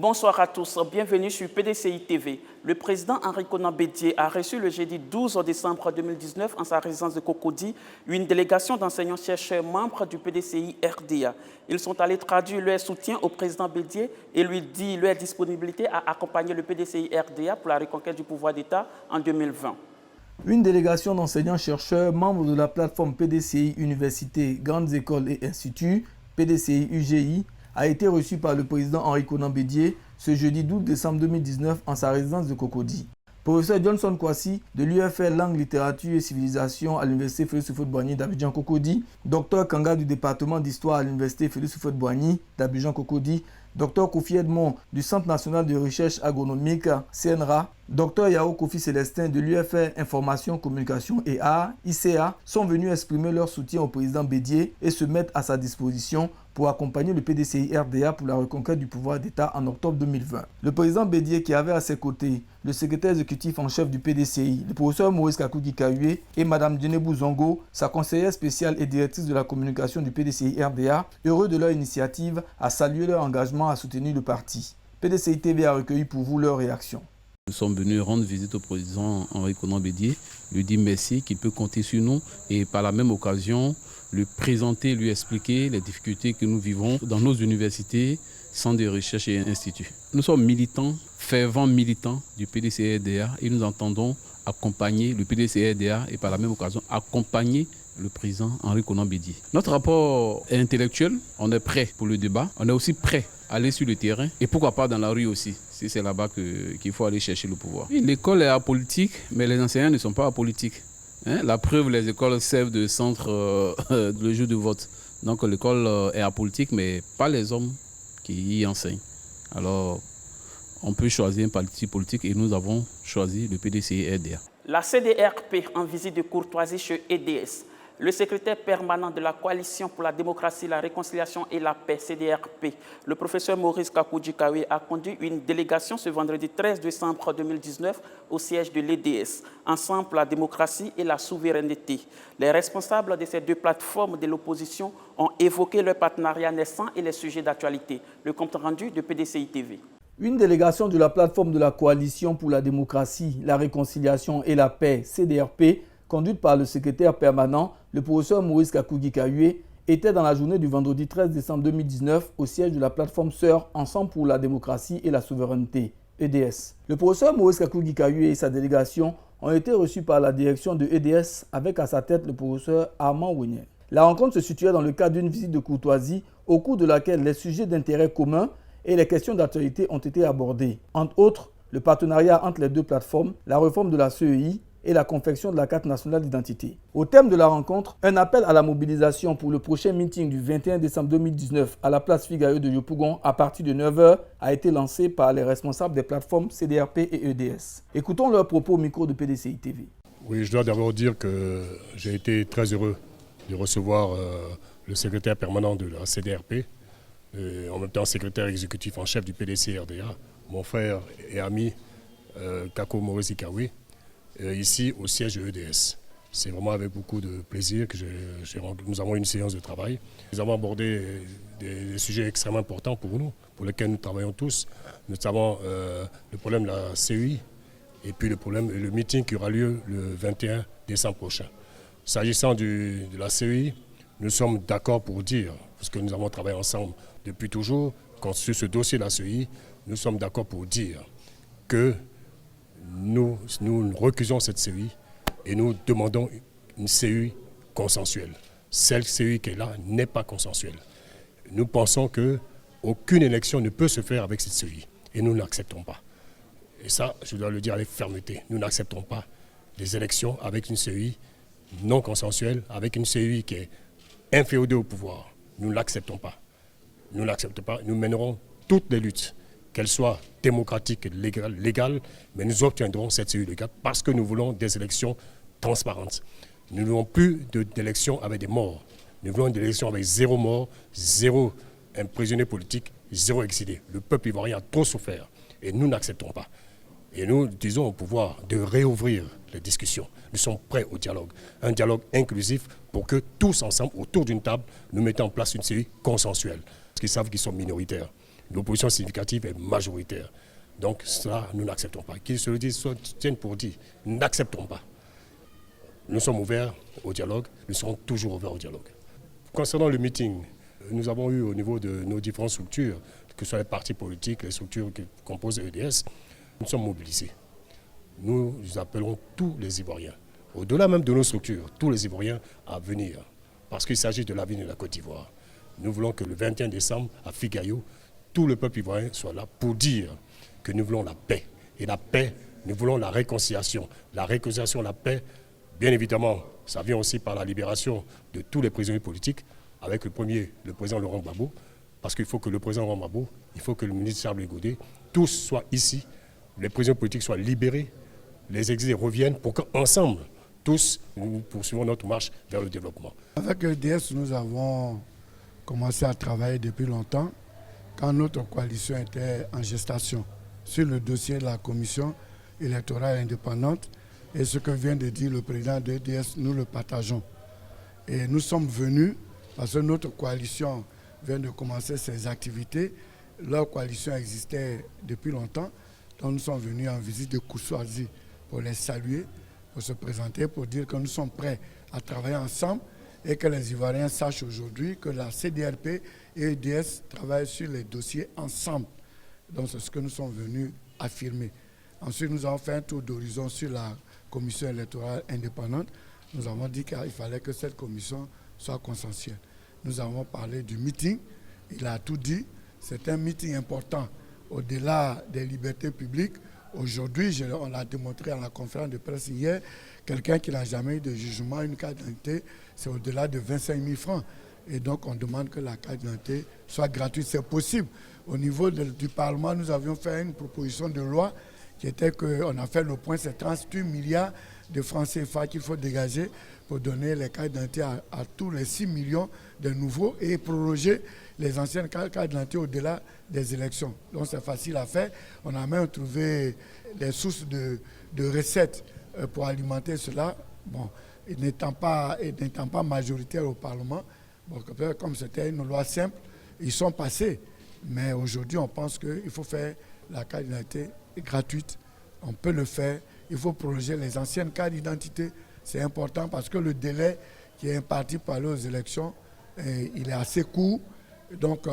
Bonsoir à tous, bienvenue sur PDCI TV. Le président Henri Konan Bédié a reçu le jeudi 12 décembre 2019 en sa résidence de Cocody une délégation d'enseignants-chercheurs membres du PDCI RDA. Ils sont allés traduire leur soutien au président Bédié et lui dire leur disponibilité à accompagner le PDCI RDA pour la reconquête du pouvoir d'État en 2020. Une délégation d'enseignants-chercheurs membres de la plateforme PDCI Universités, Grandes Écoles et Instituts, PDCI UGI, a été reçu par le président Henri Konan Bédié ce jeudi 12 décembre 2019 en sa résidence de Cocody. Professeur Johnson Kwasi de l'UFR Langue, Littérature et Civilisation à l'Université Félix Houphouët-Boigny d'Abidjan Cocody, Dr Kanga du département d'Histoire à l'Université Félix Houphouët-Boigny d'Abidjan Cocody, Dr Kofi Edmond du Centre national de recherche agronomique CNRA, Dr Yao Kofi Célestin de l'UFR Information, Communication et Arts ICA sont venus exprimer leur soutien au président Bédié et se mettre à sa disposition pour accompagner le PDCI RDA pour la reconquête du pouvoir d'État en octobre 2020. Le président Bédié, qui avait à ses côtés le secrétaire exécutif en chef du PDCI, le professeur Maurice Kakoudi-Kayoué et Mme Djenebou Zongo, sa conseillère spéciale et directrice de la communication du PDCI RDA, heureux de leur initiative, a salué leur engagement à soutenir le parti. PDCI TV a recueilli pour vous leur réaction. Nous sommes venus rendre visite au président Henri Konan Bédié, lui dire merci, qu'il peut compter sur nous et par la même occasion lui présenter, lui expliquer les difficultés que nous vivons dans nos universités, centres de recherche et instituts. Nous sommes militants, fervents militants du PDCI-RDA et nous entendons accompagner le PDCI-RDA et par la même occasion accompagner le président Henri Konan Bédié. Notre rapport est intellectuel, on est prêt pour le débat, on est aussi prêt à aller sur le terrain et pourquoi pas dans la rue aussi, si c'est là-bas qu'il faut aller chercher le pouvoir. Oui, l'école est apolitique, mais les enseignants ne sont pas apolitiques. La preuve, les écoles servent de centre le jour de vote. Donc l'école est apolitique, mais pas les hommes qui y enseignent. Alors, on peut choisir un parti politique et nous avons choisi le PDCI-RDA. La CDRP en visite de courtoisie chez EDS. Le secrétaire permanent de la Coalition pour la démocratie, la réconciliation et la paix, CDRP, le professeur Maurice Kakoudi-Kayoué, a conduit une délégation ce vendredi 13 décembre 2019 au siège de l'EDS, Ensemble pour la démocratie et la souveraineté. Les responsables de ces deux plateformes de l'opposition ont évoqué leur partenariat naissant et les sujets d'actualité. Le compte rendu de PDCI TV. Une délégation de la plateforme de la Coalition pour la démocratie, la réconciliation et la paix, CDRP, conduite par le secrétaire permanent, le professeur Maurice Kakoudi-Kayoué, était dans la journée du vendredi 13 décembre 2019 au siège de la plateforme sœur Ensemble pour la démocratie et la souveraineté, EDS. Le professeur Maurice Kakoudi-Kayoué et sa délégation ont été reçus par la direction de EDS avec à sa tête le professeur Armand Wennier. La rencontre se situait dans le cadre d'une visite de courtoisie au cours de laquelle les sujets d'intérêt commun et les questions d'actualité ont été abordées. Entre autres, le partenariat entre les deux plateformes, la réforme de la CEI et la confection de la carte nationale d'identité. Au thème de la rencontre, un appel à la mobilisation pour le prochain meeting du 21 décembre 2019 à la place Figaro de Yopougon à partir de 9h a été lancé par les responsables des plateformes CDRP et EDS. Écoutons leurs propos au micro de PDCI TV. Oui, je dois d'abord dire que j'ai été très heureux de recevoir le secrétaire permanent de la CDRP, en même temps secrétaire exécutif en chef du PDCI-RDA, mon frère et ami Kako Maurice Kayoué, ici au siège de EDS. C'est vraiment avec beaucoup de plaisir que nous avons une séance de travail. Nous avons abordé des sujets extrêmement importants pour nous, pour lesquels nous travaillons tous, notamment le problème de la CEI et puis le meeting qui aura lieu le 21 décembre prochain. S'agissant de la CEI, nous sommes d'accord pour dire, parce que nous avons travaillé ensemble depuis toujours, sur ce dossier de la CEI, nous sommes d'accord pour dire que nous recusons cette CEI et nous demandons une CEI consensuelle. Celle CEI qui est là n'est pas consensuelle. Nous pensons qu'aucune élection ne peut se faire avec cette CEI et nous n'acceptons pas. Et ça, je dois le dire avec fermeté, nous n'acceptons pas les élections avec une CEI non consensuelle, avec une CEI qui est inféodée au pouvoir. Nous ne l'acceptons pas. Nous n'acceptons pas. Nous mènerons toutes les luttes, qu'elles soient démocratiques et légales, mais nous obtiendrons cette CEI légale parce que nous voulons des élections transparentes. Nous ne voulons plus d'élections avec des morts. Nous voulons des élections avec 0 mort, 0 prisonnier politique, 0 exilé. Le peuple ivoirien a trop souffert et nous n'acceptons pas. Et nous disons au pouvoir de réouvrir les discussions. Nous sommes prêts au dialogue. Un dialogue inclusif pour que tous ensemble, autour d'une table, nous mettons en place une CEI consensuelle. Parce qu'ils savent qu'ils sont minoritaires. L'opposition significative est majoritaire. Donc cela, nous n'acceptons pas. Qu'ils se le disent, tiennent pour dire, nous n'acceptons pas. Nous sommes ouverts au dialogue, nous serons toujours ouverts au dialogue. Concernant le meeting, nous avons eu au niveau de nos différentes structures, que ce soit les partis politiques, les structures qui composent EDS, nous sommes mobilisés. Nous appelons tous les Ivoiriens, au-delà même de nos structures, tous les Ivoiriens à venir, parce qu'il s'agit de l'avenir de la Côte d'Ivoire. Nous voulons que le 21 décembre, à Figayo, tout le peuple ivoirien soit là pour dire que nous voulons la paix. Et la paix, nous voulons la réconciliation. La réconciliation, la paix, bien évidemment, ça vient aussi par la libération de tous les prisonniers politiques, avec le premier, le président Laurent Gbagbo, parce qu'il faut que le président Laurent Gbagbo, il faut que le ministre Charles Goudé, tous soient ici, les prisonniers politiques soient libérés, les exilés reviennent pour qu'ensemble, tous, nous poursuivons notre marche vers le développement. Avec EDS, nous avons commencé à travailler depuis longtemps, quand notre coalition était en gestation, sur le dossier de la commission électorale indépendante. Et ce que vient de dire le président de EDS, nous le partageons. Et nous sommes venus, parce que notre coalition vient de commencer ses activités. Leur coalition existait depuis longtemps. Donc nous sommes venus en visite de courtoisie pour les saluer, pour se présenter, pour dire que nous sommes prêts à travailler ensemble et que les Ivoiriens sachent aujourd'hui que la CDRP et EDS travaillent sur les dossiers ensemble. Donc c'est ce que nous sommes venus affirmer. Ensuite, nous avons fait un tour d'horizon sur la commission électorale indépendante. Nous avons dit qu'il fallait que cette commission soit consensuelle. Nous avons parlé du meeting. Il a tout dit. C'est un meeting important. Au-delà des libertés publiques, aujourd'hui, on l'a démontré à la conférence de presse hier, quelqu'un qui n'a jamais eu de jugement, une carte d'identité, c'est au-delà de 25 000 francs. Et donc, on demande que la carte d'identité soit gratuite. C'est possible. Au niveau du Parlement, nous avions fait une proposition de loi qui était qu'on a fait le point, c'est 38 milliards de francs CFA qu'il faut dégager pour donner les cartes d'identité à tous les 6 millions de nouveaux et proroger les anciennes cartes d'identité au-delà des élections. Donc c'est facile à faire. On a même trouvé des sources de recettes pour alimenter cela. Bon, n'étant pas majoritaire au Parlement, bon, comme c'était une loi simple, ils sont passés. Mais aujourd'hui, on pense qu'il faut faire la carte d'identité gratuite. On peut le faire. Il faut prolonger les anciennes cartes d'identité. C'est important parce que le délai qui est imparti pour aller aux élections, il est assez court. Donc,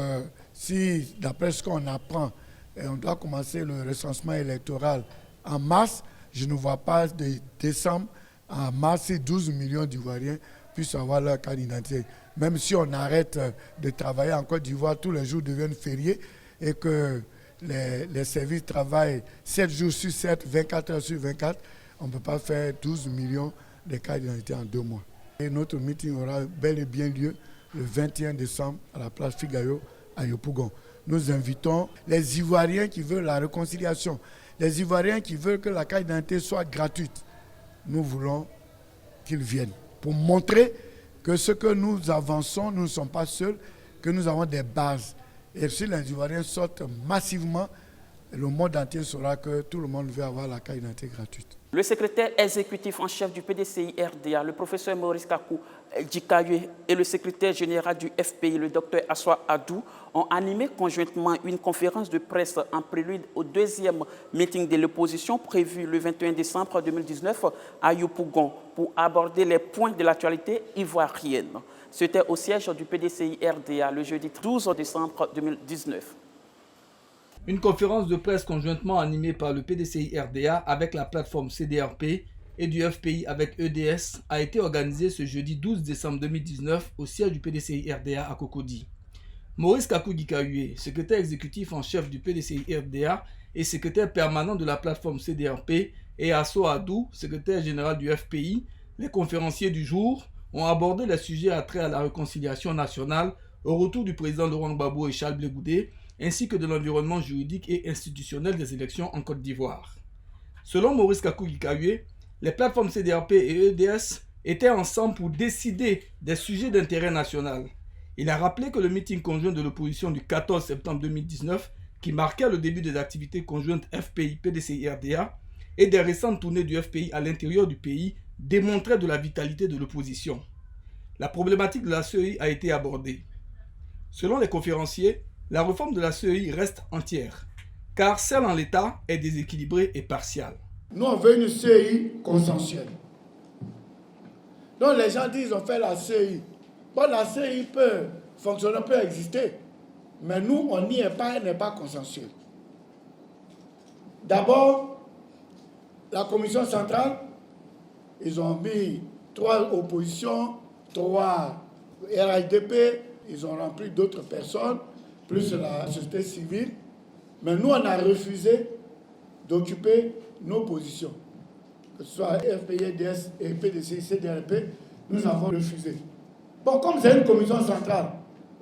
si, d'après ce qu'on apprend, on doit commencer le recensement électoral en mars, je ne vois pas de décembre à mars, si 12 millions d'Ivoiriens puissent avoir leur carte d'identité. Même si on arrête de travailler en Côte d'Ivoire, tous les jours deviennent fériés et que les services travaillent 7 jours sur 7, 24 heures sur 24, on ne peut pas faire 12 millions de cartes d'identité en 2 mois. Et notre meeting aura bel et bien lieu le 21 décembre à la place Figayo à Yopougon. Nous invitons les Ivoiriens qui veulent la réconciliation, les Ivoiriens qui veulent que la carte d'identité soit gratuite. Nous voulons qu'ils viennent pour montrer que ce que nous avançons, nous ne sommes pas seuls, que nous avons des bases. Et si les Ivoiriens sortent massivement, le monde entier saura que tout le monde veut avoir la carte d'identité gratuite. Le secrétaire exécutif en chef du PDCI-RDA, le professeur Maurice Kakou Djikayue, et le secrétaire général du FPI, le docteur Assoa Adou, ont animé conjointement une conférence de presse en prélude au 2e meeting de l'opposition prévu le 21 décembre 2019 à Yopougon pour aborder les points de l'actualité ivoirienne. C'était au siège du PDCI-RDA le jeudi 12 décembre 2019. Une conférence de presse conjointement animée par le PDCI-RDA avec la plateforme CDRP et du FPI avec EDS a été organisée ce jeudi 12 décembre 2019 au siège du PDCI-RDA à Cocody. Maurice Kakou Djikayue, secrétaire exécutif en chef du PDCI-RDA et secrétaire permanent de la plateforme CDRP, et Assoa Adou, secrétaire général du FPI, les conférenciers du jour, ont abordé les sujets attrait à la réconciliation nationale, au retour du président Laurent Gbagbo et Charles Goudé, ainsi que de l'environnement juridique et institutionnel des élections en Côte d'Ivoire. Selon Maurice Kakou Djikayue, les plateformes CDRP et EDS étaient ensemble pour décider des sujets d'intérêt national. Il a rappelé que le meeting conjoint de l'opposition du 14 septembre 2019, qui marquait le début des activités conjointes FPI-PDCI-RDA et des récentes tournées du FPI à l'intérieur du pays, démontrait de la vitalité de l'opposition. La problématique de la CEI a été abordée. Selon les conférenciers, la réforme de la CEI reste entière, car celle en l'état est déséquilibrée et partiale. Nous, on veut une CEI consensuelle. Donc les gens disent on fait la CEI. Bon, la CEI peut fonctionner, peut exister, mais nous, on n'y est pas, elle n'est pas consensuelle. D'abord, la commission centrale, ils ont mis 3 oppositions, 3 RHDP, ils ont rempli d'autres personnes, plus la société civile. Mais nous, on a refusé d'occuper nos positions. Que ce soit FPI, EDS, et PDCI, CDRP, nous avons refusé. Bon, comme c'est une commission centrale,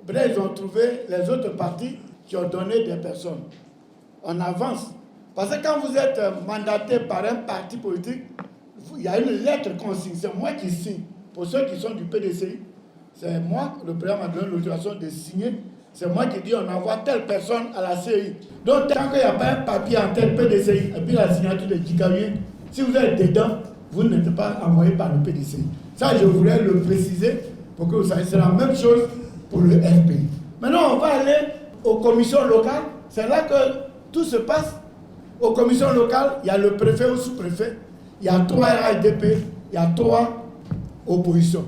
après ils ont trouvé les autres partis qui ont donné des personnes. On avance. Parce que quand vous êtes mandaté par un parti politique, il y a une lettre qu'on signe. C'est moi qui signe. Pour ceux qui sont du PDCI, c'est moi, le président m'a donné l'autorisation de signer. C'est moi qui dis on envoie telle personne à la CEI. Donc tant qu'il n'y a pas un papier en tête PDCI, et puis la signature de Djikaoué, si vous êtes dedans, vous n'êtes pas envoyé par le PDCI. Ça, je voulais le préciser pour que vous sachiez. C'est la même chose pour le FPI. Maintenant, on va aller aux commissions locales. C'est là que tout se passe. Aux commissions locales, il y a le préfet ou sous-préfet, il y a 3 RHDP, il y a 3 oppositions.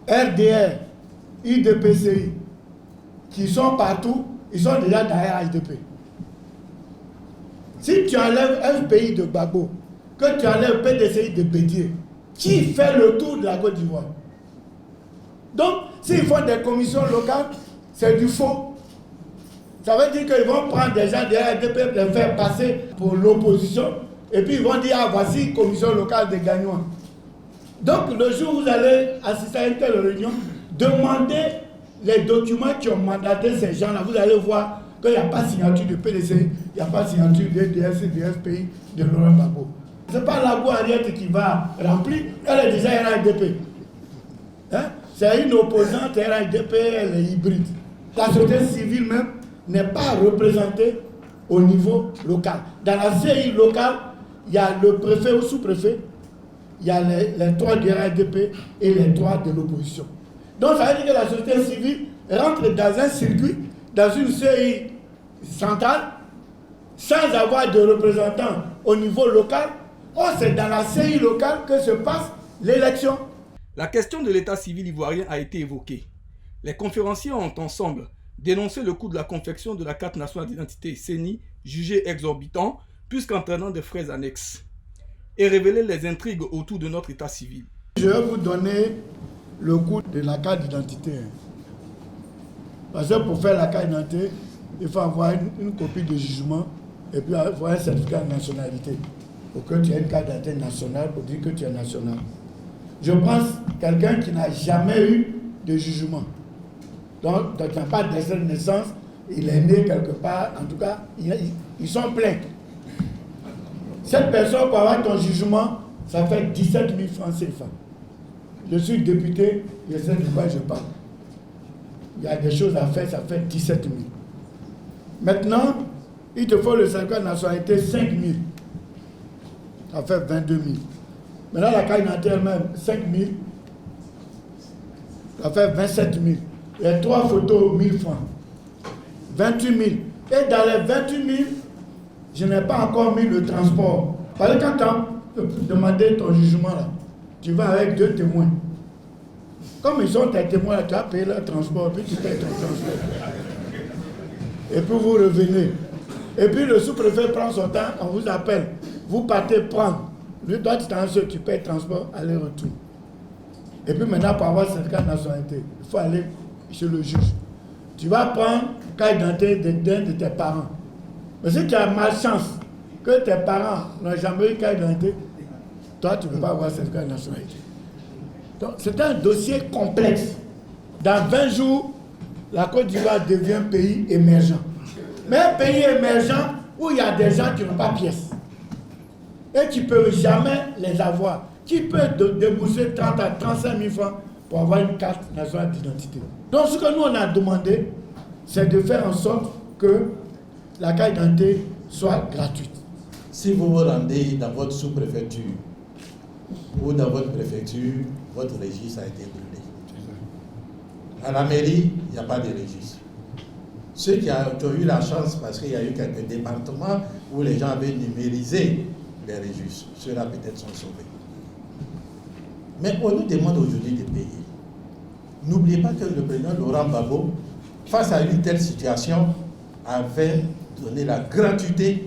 RDR, IDPCI, qui sont partout, ils sont déjà dans RHDP. Si tu enlèves FPI de Gbagbo, que tu enlèves PDCI de Bédié, qui fait le tour de la Côte d'Ivoire? Donc, s'ils font des commissions locales, c'est du faux. Ça veut dire qu'ils vont prendre des gens de RHDP, les faire passer pour l'opposition, et puis ils vont dire, ah, voici commission locale des gagnants. Donc, le jour où vous allez assister à une telle réunion, demandez les documents qui ont mandaté ces gens-là. Vous allez voir qu'il n'y a pas de signature de PDC, il n'y a pas de signature de DSC, de FPI, de Laurent Gbagbo. Ce n'est pas la Go Ariette qui va remplir, elle est déjà RHDP. Hein? C'est une opposante RHDP, elle est hybride. La société civile même n'est pas représentée au niveau local. Dans la CI locale, il y a le préfet ou sous-préfet, il y a les 3 du RHDP et les 3 de l'opposition. Donc ça veut dire que la société civile rentre dans un circuit, dans une CI centrale, sans avoir de représentants au niveau local. Or, c'est dans la CI locale que se passe l'élection. La question de l'état civil ivoirien a été évoquée. Les conférenciers ont ensemble dénoncé le coût de la confection de la carte nationale d'identité CENI, jugé exorbitant, puisqu'entraînant des frais annexes, et révéler les intrigues autour de notre état civil. Je vais vous donner le coût de la carte d'identité. Parce que pour faire la carte d'identité, il faut avoir une copie de jugement et puis avoir un certificat de nationalité. Pour que tu aies une carte d'identité nationale, pour dire que tu es national. Je pense quelqu'un qui n'a jamais eu de jugement. Donc il n'a pas d'extrait de naissance, il est né quelque part, en tout cas, ils sont pleins. Cette personne, pour avoir ton jugement, ça fait 17 000 francs CFA. Je suis député, je sais de quoi je parle. Il y a des choses à faire, ça fait 17 000. Maintenant, il te faut le certificat de nationalité 5 000. Ça fait 22 000. Maintenant, la carte d'identité elle-même, 5 000. Ça fait 27 000. Les 3 photos, 1 000 francs. 28 000. Et dans les 28 000, je n'ai pas encore mis le transport. Parce que quand tu as demandé ton jugement, là, tu vas avec 2 témoins. Comme ils sont tes témoins, là, tu as payé leur transport, puis tu payes ton transport. Et puis vous revenez. Et puis le sous-préfet prend son temps, on vous appelle. Vous partez prendre. Lui, toi, tu payes le transport, aller-retour. Et puis maintenant, pour avoir ce certificat de nationalité, il faut aller chez le juge. Tu vas prendre le cas d'identité d'un de tes parents. Mais si tu as malchance que tes parents n'ont jamais eu cas d'identité, toi, tu ne peux pas avoir ce certificat de nationalité. Donc, c'est un dossier complexe. Dans 20 jours, la Côte d'Ivoire devient un pays émergent. Mais un pays émergent où il y a des gens qui n'ont pas pièce. Et qui ne peuvent jamais les avoir. Qui peut débourser 30 à 35 000 francs pour avoir une carte nationale d'identité. Donc ce que nous on a demandé, c'est de faire en sorte que la carte d'identité soit gratuite. Si vous vous rendez dans votre sous-préfecture ou dans votre préfecture, votre registre a été brûlé. À la mairie, il n'y a pas de registre. Ceux qui ont eu la chance, parce qu'il y a eu quelques départements où les gens avaient numérisé les registres, ceux-là peut-être sont sauvés. Mais on nous demande aujourd'hui de payer. N'oubliez pas que le président Laurent Gbagbo, face à une telle situation, avait donné la gratuité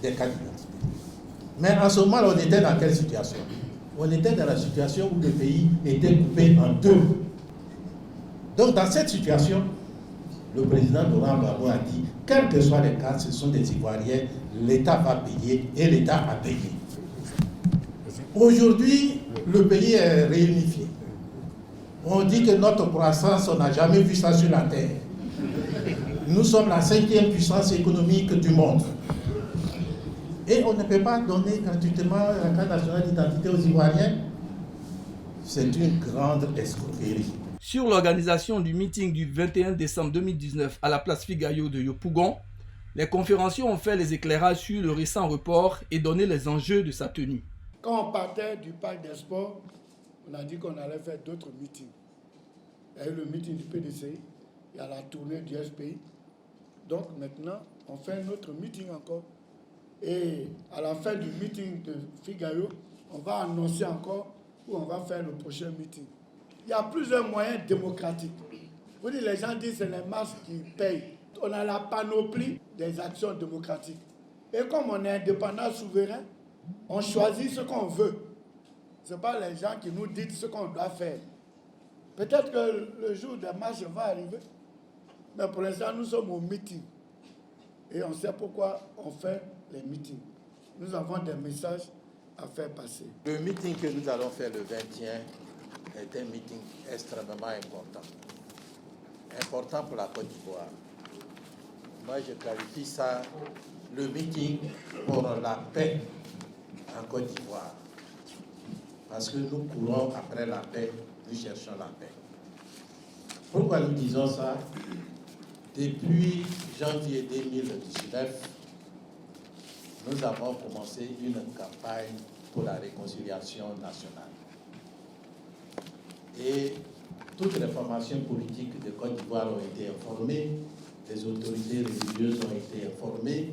des cartes d'identité. Mais en ce moment, on était dans quelle situation? On était dans la situation où le pays était coupé en deux. Donc dans cette situation, le président Laurent Gbagbo a dit, quelles que soient les cartes, ce sont des Ivoiriens, l'État va payer et l'État a payé. Aujourd'hui, le pays est réunifié. On dit que notre croissance, on n'a jamais vu ça sur la terre. Nous sommes la 5e puissance économique du monde. Et on ne peut pas donner gratuitement la carte nationale d'identité aux Ivoiriens. C'est une grande escroquerie. Sur l'organisation du meeting du 21 décembre 2019 à la place Figayo de Yopougon, les conférenciers ont fait les éclairages sur le récent report et donné les enjeux de sa tenue. Quand on partait du parc des sports, on a dit qu'on allait faire d'autres meetings. Il y a eu le meeting du PDCI, il y a la tournée du FPI. Donc maintenant, on fait un autre meeting encore. Et à la fin du meeting de Figayo, on va annoncer encore où on va faire le prochain meeting. Il y a plusieurs moyens démocratiques. Vous dites, les gens disent que c'est les masses qui payent. On a la panoplie des actions démocratiques. Et comme on est indépendant, souverain, on choisit ce qu'on veut. Ce n'est pas les gens qui nous disent ce qu'on doit faire. Peut-être que le jour des marches va arriver. Mais pour l'instant, nous sommes au meeting. Et on sait pourquoi on fait les meetings. Nous avons des messages à faire passer. Le meeting que nous allons faire le 21 est un meeting extrêmement important. Important pour la Côte d'Ivoire. Moi, je qualifie ça le meeting pour la paix en Côte d'Ivoire. Parce que nous courons après la paix, nous cherchons la paix. Pourquoi nous disons ça? Depuis janvier 2019, nous avons commencé une campagne pour la réconciliation nationale. Et toutes les formations politiques de Côte d'Ivoire ont été informées, les autorités religieuses ont été informées.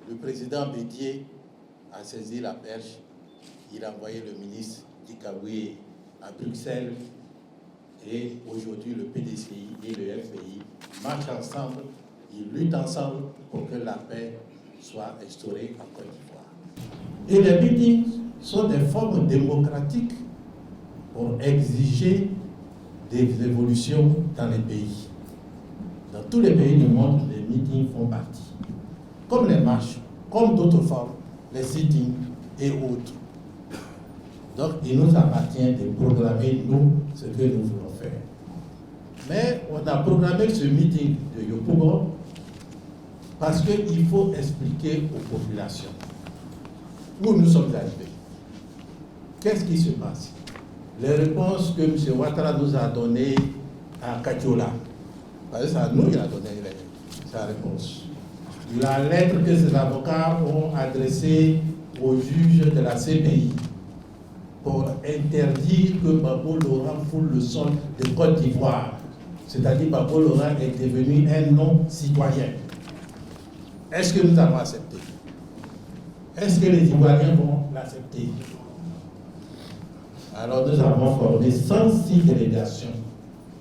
Le président Bédié a saisi la perche, il a envoyé le ministre Dikaoué à Bruxelles et aujourd'hui le PDCI et le FPI marchent ensemble, ils luttent ensemble pour que la paix soit instaurée en Côte d'Ivoire. Et les meetings sont des formes démocratiques pour exiger des évolutions dans les pays. Dans tous les pays du monde, les meetings font partie. Comme les marches, comme d'autres formes, les sit-ins et autres. Donc, il nous appartient de programmer, nous, ce que nous voulons faire. Mais on a programmé ce meeting de Yopougon parce qu'il faut expliquer aux populations où nous sommes arrivés. Qu'est-ce qui se passe? Les réponses que M. Ouattara nous a données à Katiola, parce que c'est à nous qu'il a donné sa réponse. La lettre que ses avocats ont adressée au juge de la CPI pour interdire que Gbagbo Laurent foule le sol de Côte d'Ivoire. C'est-à-dire que Gbagbo Laurent est devenu un non-citoyen. Est-ce que nous allons accepter? Est-ce que les Ivoiriens vont l'accepter? Alors nous avons formé 106 délégations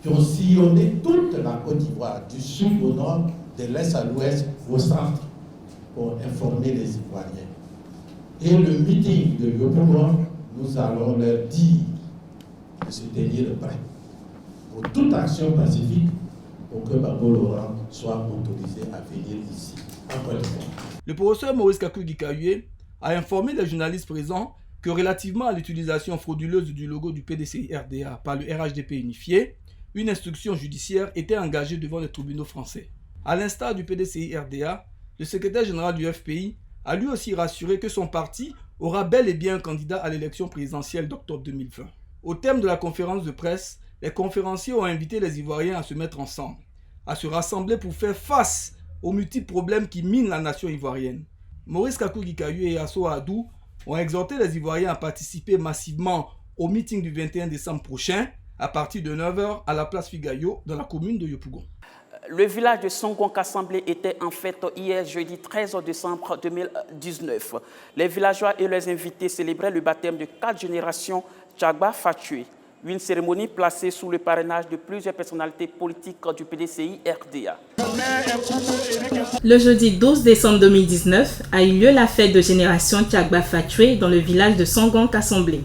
qui ont sillonné toute la Côte d'Ivoire, du sud au nord, de l'est à l'ouest, au centre, pour informer les Ivoiriens. Et le meeting de Yopougon, nous allons leur dire de se tenir prêts pour toute action pacifique pour que Gbagbo Laurent soit autorisé à venir ici, en Côte d'Ivoire. Le professeur Maurice Kakou-Gikaoué a informé les journalistes présents que relativement à l'utilisation frauduleuse du logo du PDCI-RDA par le RHDP unifié, une instruction judiciaire était engagée devant les tribunaux français. À l'instar du PDCI-RDA, le secrétaire général du FPI a lui aussi rassuré que son parti aura bel et bien un candidat à l'élection présidentielle d'octobre 2020. Au terme de la conférence de presse, les conférenciers ont invité les Ivoiriens à se mettre ensemble, à se rassembler pour faire face aux multiples problèmes qui minent la nation ivoirienne. Maurice Kakou-Gikaoué et Asso Adou ont exhorté les Ivoiriens à participer massivement au meeting du 21 décembre prochain à partir de 9h à la place Figayo dans la commune de Yopougon. Le village de Songon-Kassamblé était en fête hier, jeudi 13 décembre 2019. Les villageois et leurs invités célébraient le baptême de 4 générations Tchagba Fatoué. Une cérémonie placée sous le parrainage de plusieurs personnalités politiques du PDCI RDA. Le jeudi 12 décembre 2019 a eu lieu la fête de génération Tchagba Fatoué dans le village de Songon-Kassamblé.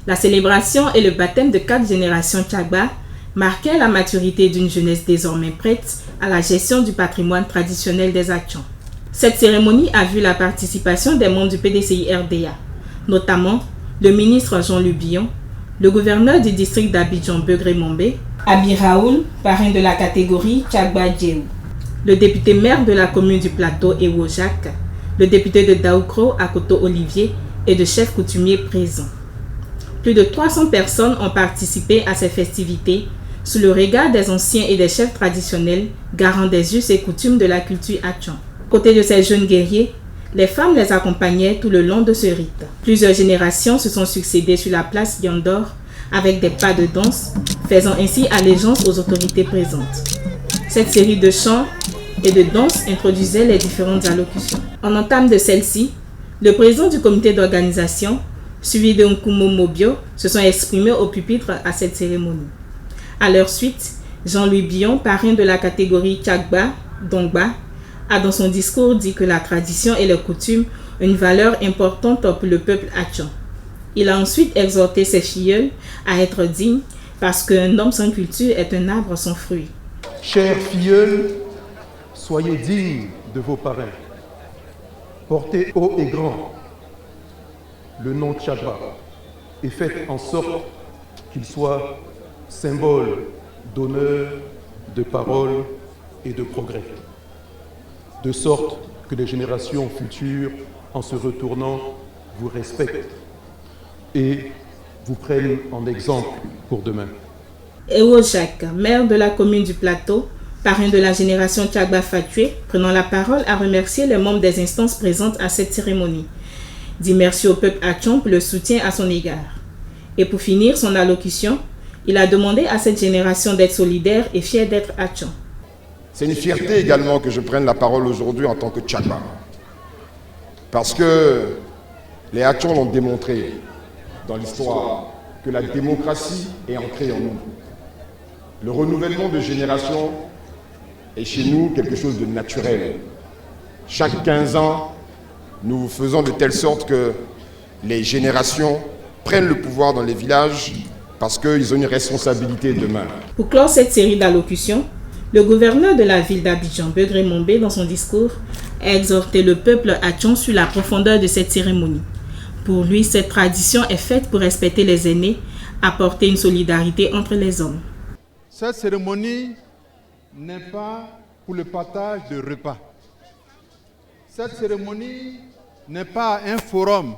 La célébration et le baptême de 4 générations Tchagba marquait la maturité d'une jeunesse désormais prête à la gestion du patrimoine traditionnel des Atchans. Cette cérémonie a vu la participation des membres du PDCI RDA, notamment le ministre Jean-Louis Billon, le gouverneur du district d'Abidjan Begré Mombé, Abi Raoul, parrain de la catégorie Tchagba Djéou, le député maire de la commune du Plateau Ewo Jacques, le député de Daoukro Akoto Olivier et de chefs coutumiers présents. Plus de 300 personnes ont participé à ces festivités sous le regard des anciens et des chefs traditionnels, garants des us et coutumes de la culture Atchan. Côté de ces jeunes guerriers, les femmes les accompagnaient tout le long de ce rite. Plusieurs générations se sont succédées sur la place Yandor avec des pas de danse, faisant ainsi allégeance aux autorités présentes. Cette série de chants et de danses introduisait les différentes allocutions. En entame de celle-ci, le président du comité d'organisation, suivi de Nkumo Mobio, se sont exprimés au pupitre à cette cérémonie. À leur suite, Jean-Louis Billon, parrain de la catégorie Tchagba, Dongba, a dans son discours dit que la tradition et les coutumes ont une valeur importante pour le peuple Atchan. Il a ensuite exhorté ses filleuls à être dignes parce qu'un homme sans culture est un arbre sans fruits. Chers filleuls, soyez dignes de vos parrains. Portez haut et grand le nom Tchagba et faites en sorte qu'il soit symbole d'honneur, de parole et de progrès. De sorte que les générations futures, en se retournant, vous respectent et vous prennent en exemple pour demain. Ewo Jacques, maire de la commune du Plateau, parrain de la génération Tchagba Fatoué, prenant la parole, a remercié les membres des instances présentes à cette cérémonie. Dit merci au peuple Atchan pour le soutien à son égard. Et pour finir son allocution, il a demandé à cette génération d'être solidaire et fière d'être Atchan. C'est une fierté également que je prenne la parole aujourd'hui en tant que Tchagba. Parce que les Atchans l'ont démontré dans l'histoire que la démocratie est ancrée en nous. Le renouvellement de génération est chez nous quelque chose de naturel. Chaque 15 ans, nous faisons de telle sorte que les générations prennent le pouvoir dans les villages parce qu'ils ont une responsabilité demain. Pour clore cette série d'allocutions, le gouverneur de la ville d'Abidjan, Begré Mombé, dans son discours, a exhorté le peuple Atchan sur la profondeur de cette cérémonie. Pour lui, cette tradition est faite pour respecter les aînés, apporter une solidarité entre les hommes. Cette cérémonie n'est pas pour le partage de repas. Cette cérémonie n'est pas un forum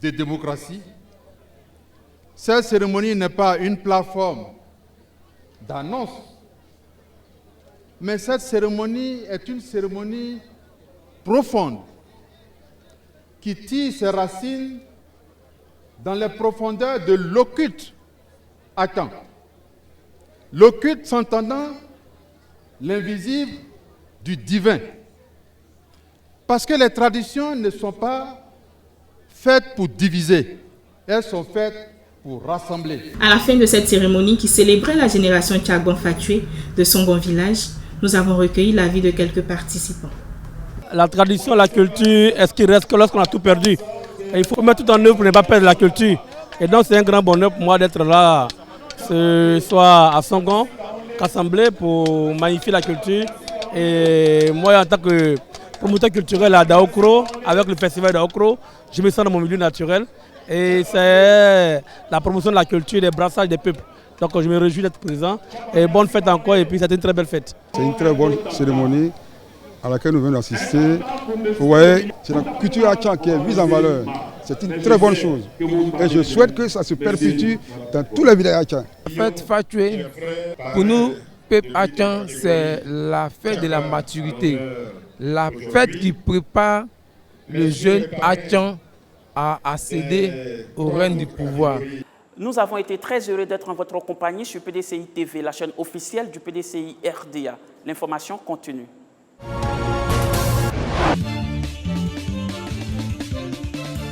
de démocratie. Cette cérémonie n'est pas une plateforme d'annonce. Mais cette cérémonie est une cérémonie profonde qui tire ses racines dans les profondeurs de l'occulte Atchan. L'occulte s'entendant l'invisible du divin. Parce que les traditions ne sont pas faites pour diviser, elles sont faites pour rassembler. À la fin de cette cérémonie qui célébrait la génération Tchagba Fatoué de Songon Village, nous avons recueilli l'avis de quelques participants. La tradition, la culture, est-ce qu'il reste que lorsqu'on a tout perdu? Et il faut mettre tout en œuvre pour ne pas perdre la culture. Et donc c'est un grand bonheur pour moi d'être là ce soir à Songon, Kassamblé, pour magnifier la culture. Et moi, en tant que promoteur culturel à Daoukro, avec le festival Daoukro, je me sens dans mon milieu naturel. Et c'est la promotion de la culture et des brassages des peuples. Donc je me réjouis d'être présent. Et bonne fête encore, et puis c'était une très belle fête. C'est une très bonne cérémonie à laquelle nous venons d'assister. Vous voyez, c'est la culture Atchan qui est mise en valeur. C'est une très bonne chose. Et je souhaite que ça se perpétue dans tous les villages Atchan. La fête Fatoué, pour nous, peuple Atchan, c'est la fête de la maturité. La fête qui prépare le jeune Atchan à accéder au règne du pouvoir. Nous avons été très heureux d'être en votre compagnie sur PDCI TV, la chaîne officielle du PDCI RDA. L'information continue.